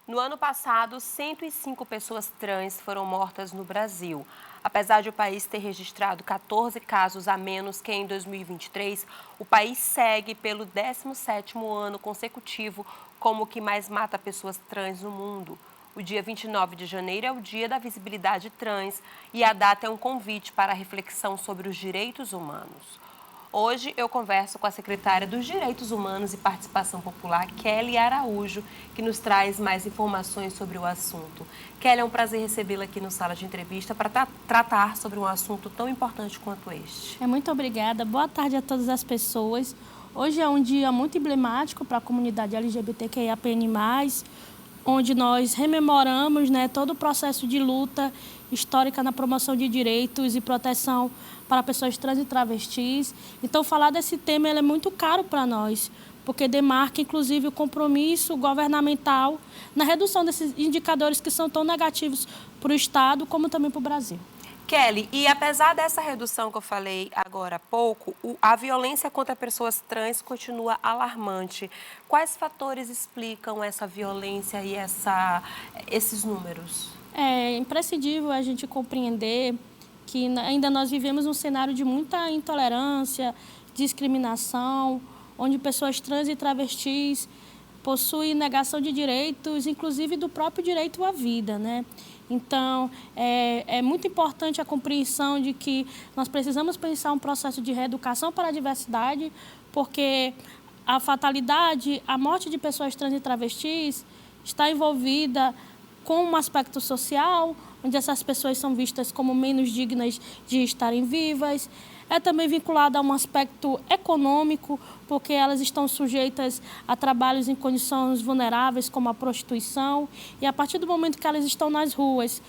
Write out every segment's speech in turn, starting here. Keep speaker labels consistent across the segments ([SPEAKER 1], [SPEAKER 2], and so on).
[SPEAKER 1] No ano passado, 105 pessoas trans foram mortas no Brasil. Apesar de o país ter registrado 14 casos a menos que em 2023, o país segue pelo 17º ano consecutivo como o que mais mata pessoas trans no mundo. O dia 29 de janeiro é o Dia da Visibilidade Trans e a data é um convite para a reflexão sobre os direitos humanos. Hoje eu converso com a secretária dos Direitos Humanos e Participação Popular, Kelly Araújo, que nos traz mais informações sobre o assunto. Kelly, é um prazer recebê-la aqui no Sala de Entrevista para tratar sobre um assunto tão importante quanto este.
[SPEAKER 2] Muito obrigada. Boa tarde a todas as pessoas. Hoje é um dia muito emblemático para a comunidade LGBTQIAPN+, onde nós rememoramos, todo o processo de luta histórica na promoção de direitos e proteção para pessoas trans e travestis. Então, falar desse tema é muito caro para nós, porque demarca, inclusive, o compromisso governamental na redução desses indicadores que são tão negativos para o Estado, como também para o Brasil.
[SPEAKER 1] Kelly, e apesar dessa redução que eu falei agora há pouco, a violência contra pessoas trans continua alarmante. Quais fatores explicam essa violência e esses números?
[SPEAKER 2] É imprescindível a gente compreender que ainda nós vivemos um cenário de muita intolerância, discriminação, onde pessoas trans e travestis possuem negação de direitos, inclusive do próprio direito à vida, Então, é muito importante a compreensão de que nós precisamos pensar um processo de reeducação para a diversidade, porque a fatalidade, a morte de pessoas trans e travestis está envolvida com um aspecto social, onde essas pessoas são vistas como menos dignas de estarem vivas. É também vinculada a um aspecto econômico, porque elas estão sujeitas a trabalhos em condições vulneráveis, como a prostituição. E a partir do momento que elas estão nas ruas,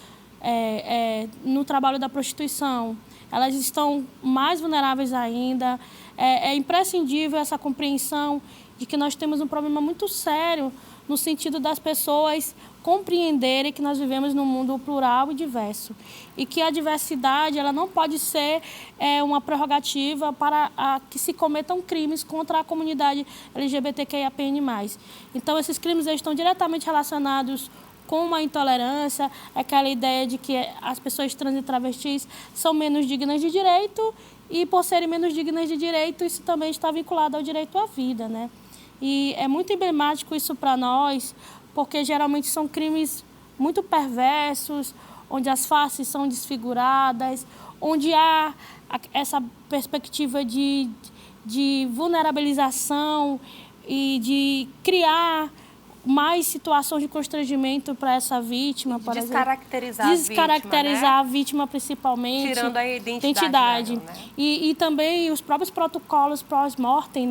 [SPEAKER 2] no trabalho da prostituição, elas estão mais vulneráveis ainda. É imprescindível essa compreensão de que nós temos um problema muito sério no sentido das pessoas compreenderem que nós vivemos num mundo plural e diverso e que a diversidade ela não pode ser uma prerrogativa para que se cometam crimes contra a comunidade LGBTQIAPN+. Então, esses crimes estão diretamente relacionados com a intolerância, aquela ideia de que as pessoas trans e travestis são menos dignas de direito e, por serem menos dignas de direito, isso também está vinculado ao direito à vida, E é muito emblemático isso para nós, porque geralmente são crimes muito perversos, onde as faces são desfiguradas, onde há essa perspectiva de vulnerabilização e de criar mais situações de constrangimento para essa vítima, por exemplo. Descaracterizar a vítima, principalmente.
[SPEAKER 1] Tirando a identidade. Dela,
[SPEAKER 2] E também os próprios protocolos pós-mortem,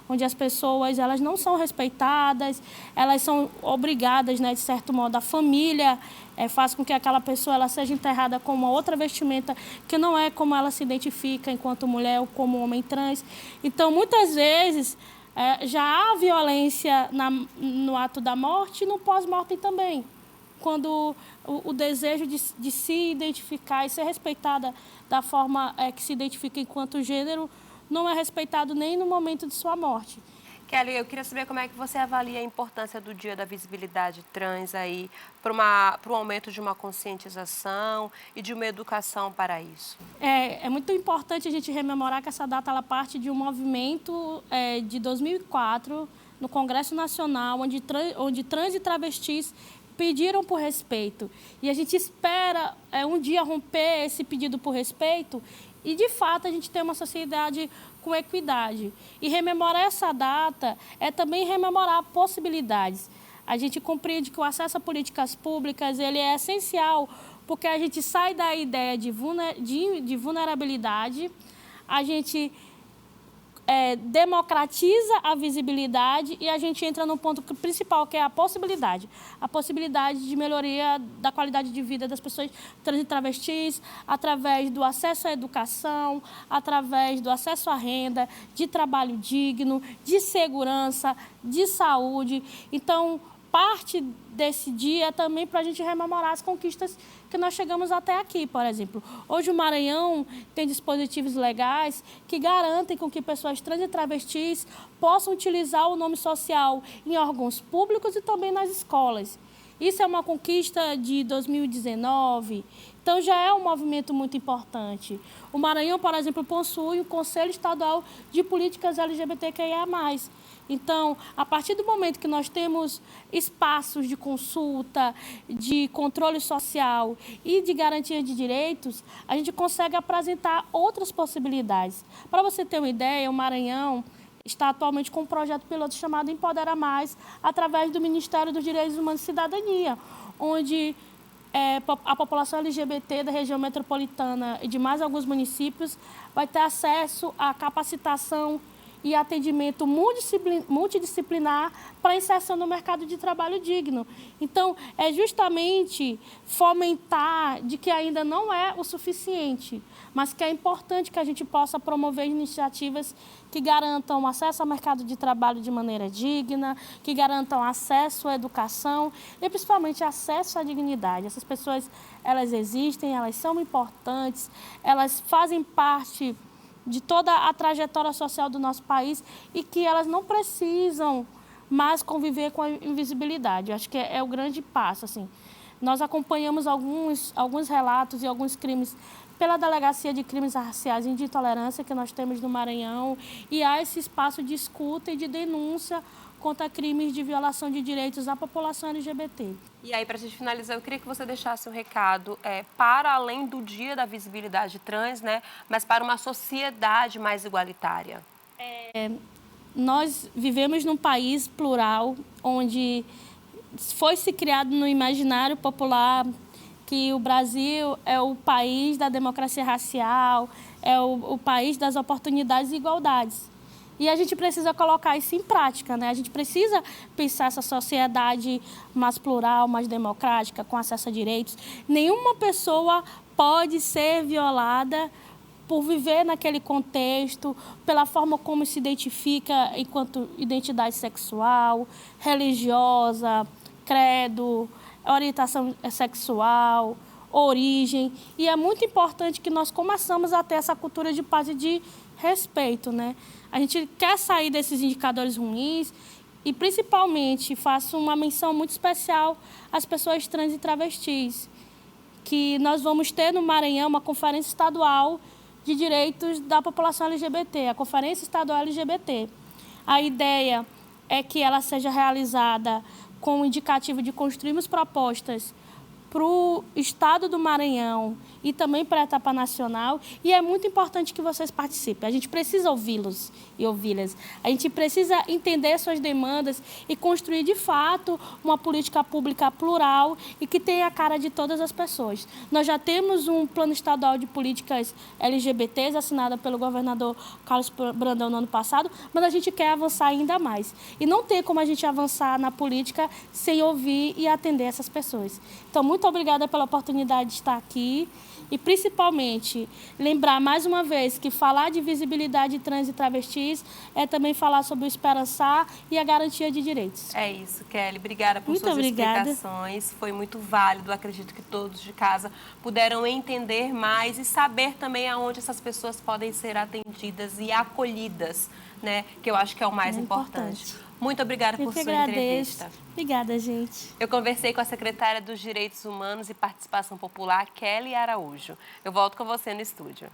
[SPEAKER 2] onde as pessoas elas não são respeitadas, elas são obrigadas, de certo modo, a família faz com que aquela pessoa ela seja enterrada com uma outra vestimenta que não é como ela se identifica enquanto mulher ou como homem trans. Então, muitas vezes, já há violência no ato da morte e no pós-mortem também, quando o desejo de se identificar e ser respeitada da forma que se identifica enquanto gênero não é respeitado nem no momento de sua morte.
[SPEAKER 1] Kelly, eu queria saber como é que você avalia a importância do Dia da Visibilidade Trans aí para o aumento de uma conscientização e de uma educação para isso.
[SPEAKER 2] É muito importante a gente rememorar que essa data ela parte de um movimento de 2004 no Congresso Nacional, onde trans e travestis pediram por respeito. E a gente espera um dia romper esse pedido por respeito e, de fato, a gente ter uma sociedade com equidade. E rememorar essa data é também rememorar possibilidades. A gente compreende que o acesso a políticas públicas ele é essencial, porque a gente sai da ideia de vulnerabilidade, a gente democratiza a visibilidade e a gente entra no ponto principal, que é a possibilidade de melhoria da qualidade de vida das pessoas trans e travestis, através do acesso à educação, através do acesso à renda, de trabalho digno, de segurança, de saúde. Então, parte desse dia é também para a gente rememorar as conquistas que nós chegamos até aqui, por exemplo. Hoje o Maranhão tem dispositivos legais que garantem com que pessoas trans e travestis possam utilizar o nome social em órgãos públicos e também nas escolas. Isso é uma conquista de 2019, então já é um movimento muito importante. O Maranhão, por exemplo, possui o Conselho Estadual de Políticas LGBTQIA+. Então, a partir do momento que nós temos espaços de consulta, de controle social e de garantia de direitos, a gente consegue apresentar outras possibilidades. Para você ter uma ideia, o Maranhão está atualmente com um projeto piloto chamado Empodera Mais, através do Ministério dos Direitos Humanos e Cidadania, onde a população LGBT da região metropolitana e de mais alguns municípios vai ter acesso à capacitação e atendimento multidisciplinar para inserção no mercado de trabalho digno. Então, é justamente fomentar de que ainda não é o suficiente, mas que é importante que a gente possa promover iniciativas que garantam acesso ao mercado de trabalho de maneira digna, que garantam acesso à educação e, principalmente, acesso à dignidade. Essas pessoas, elas existem, elas são importantes, elas fazem parte de toda a trajetória social do nosso país e que elas não precisam mais conviver com a invisibilidade. Eu acho que é o grande passo, assim. Nós acompanhamos alguns relatos e alguns crimes pela Delegacia de Crimes Raciais e de Intolerância que nós temos no Maranhão, e há esse espaço de escuta e de denúncia contra crimes de violação de direitos da população LGBT.
[SPEAKER 1] E aí, para a gente finalizar, eu queria que você deixasse um recado para além do Dia da Visibilidade Trans, né, mas para uma sociedade mais igualitária.
[SPEAKER 2] Nós vivemos num país plural, onde foi se criado no imaginário popular que o Brasil é o país da democracia racial, é o país das oportunidades e igualdades. E a gente precisa colocar isso em prática, né? A gente precisa pensar essa sociedade mais plural, mais democrática, com acesso a direitos. Nenhuma pessoa pode ser violada por viver naquele contexto, pela forma como se identifica enquanto identidade sexual, religiosa, credo, orientação sexual, origem. E é muito importante que nós começamos a ter essa cultura de paz e de respeito, né? A gente quer sair desses indicadores ruins e, principalmente, faço uma menção muito especial às pessoas trans e travestis, que nós vamos ter no Maranhão uma conferência estadual de direitos da população LGBT, a Conferência Estadual LGBT. A ideia é que ela seja realizada com o indicativo de construirmos propostas para o estado do Maranhão e também para a etapa nacional, e é muito importante que vocês participem. A gente precisa ouvi-los e ouvi-las. A gente precisa entender suas demandas e construir, de fato, uma política pública plural e que tenha a cara de todas as pessoas. Nós já temos um plano estadual de políticas LGBTs assinado pelo governador Carlos Brandão no ano passado, mas a gente quer avançar ainda mais. E não tem como a gente avançar na política sem ouvir e atender essas pessoas. Então, muito obrigada pela oportunidade de estar aqui e, principalmente, lembrar mais uma vez que falar de visibilidade trans e travestis é também falar sobre o esperançar e a garantia de direitos.
[SPEAKER 1] É isso, Kelly. Obrigada por suas explicações. Foi muito válido. Acredito que todos de casa puderam entender mais e saber também aonde essas pessoas podem ser atendidas e acolhidas, né? Que eu acho que é o mais importante. Muito obrigada por sua entrevista.
[SPEAKER 2] Obrigada, gente.
[SPEAKER 1] Eu conversei com a secretária dos Direitos Humanos e Participação Popular, Kelly Araújo. Eu volto com você no estúdio.